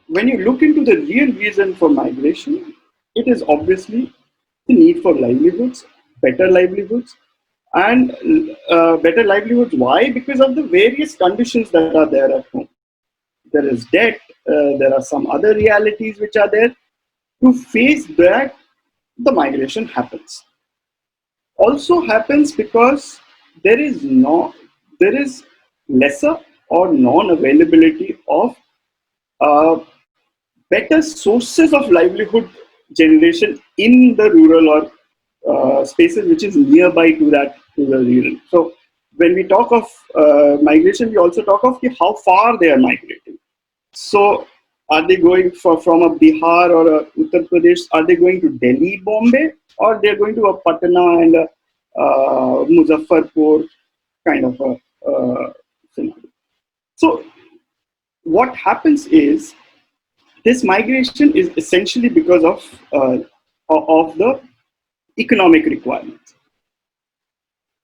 when you look into the real reason for migration, it is obviously the need for livelihoods, better livelihoods, and better livelihoods. Why? Because of the various conditions that are there at home. There is debt, there are some other realities which are there. To face that, the migration happens. Also happens because there is no, there is lesser or non-availability of uh, better sources of livelihood generation in the rural or spaces which is nearby to the rural. So when we talk of migration, we also talk of how far they are migrating. So are they going from a Bihar or a Uttar Pradesh? Are they going to Delhi, Bombay, or they're going to a Patna and a Muzaffarpur kind of a scenario? So what happens is this migration is essentially because of the economic requirements.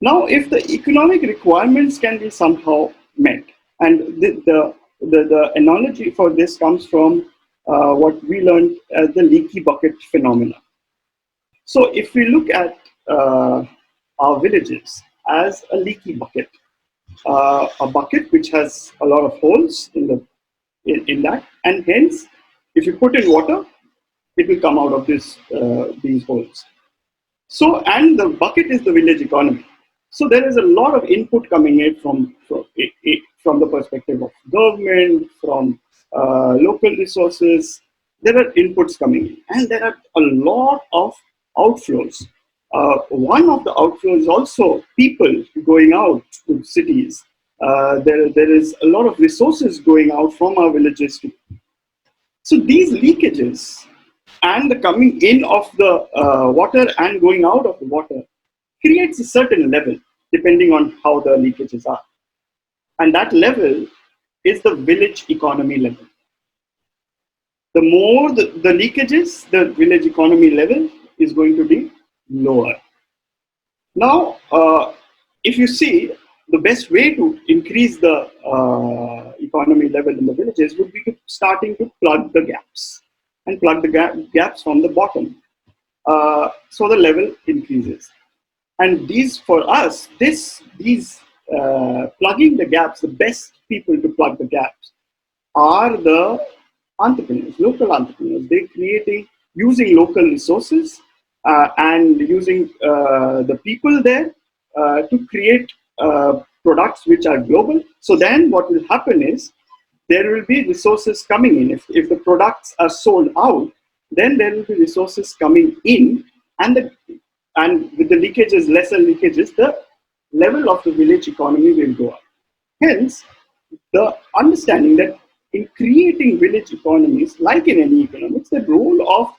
Now, if the economic requirements can be somehow met, and the analogy for this comes from what we learned as the leaky bucket phenomena. So, if we look at our villages as a leaky bucket, a bucket which has a lot of holes in that, and hence, if you put in water, it will come out of these holes. So, and the bucket is the village economy. So there is a lot of input coming in from the perspective of government, from local resources. There are inputs coming in, and there are a lot of outflows. One of the outflows is also people going out to cities. There is a lot of resources going out from our villages to. So these leakages and the coming in of the water and going out of the water creates a certain level depending on how the leakages are. And that level is the village economy level. The more the leakages, the village economy level is going to be lower. Now, if you see, the best way to increase the economy level in the villages would be starting to plug the gaps and plug the gaps from the bottom. So the level increases. And these, for us, these plugging the gaps, the best people to plug the gaps are the entrepreneurs, local entrepreneurs. They're creating, using local resources and using the people there to create products which are global. So then what will happen is there will be resources coming in. If the products are sold out, then there will be resources coming in, and with the leakages, lesser leakages, the level of the village economy will go up. Hence, the understanding that in creating village economies, like in any economics, the role of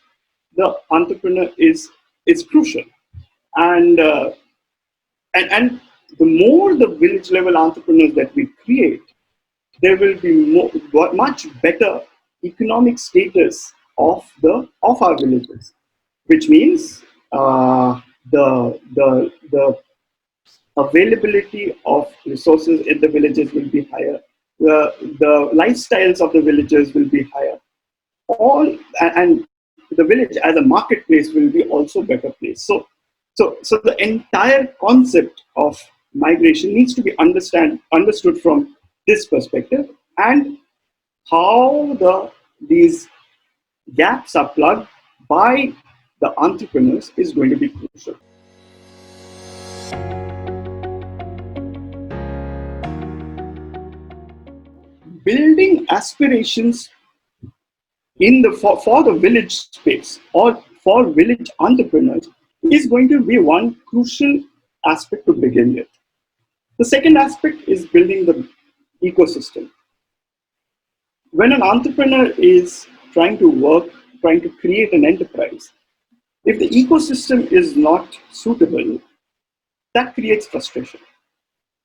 the entrepreneur is crucial. And, and the more the village level entrepreneurs that we create, there will be much better economic status of our villages, which means the availability of resources in the villages will be higher. The lifestyles of the villagers will be higher. And the village as a marketplace will be also better place. So the entire concept of migration needs to be understood from this perspective, and how these gaps are plugged by the entrepreneurs is going to be crucial. Building aspirations for the village space or for village entrepreneurs is going to be one crucial aspect to begin with. The second aspect is building the ecosystem. When an entrepreneur is trying to create an enterprise, if the ecosystem is not suitable, that creates frustration.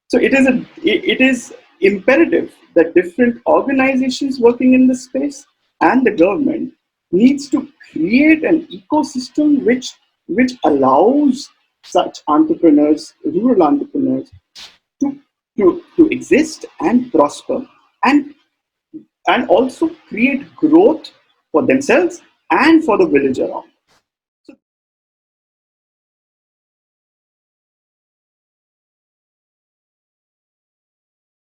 So it is imperative that different organizations working in this space and the government needs to create an ecosystem which allows such entrepreneurs, rural entrepreneurs, to exist and prosper. And and also create growth for themselves and for the village around.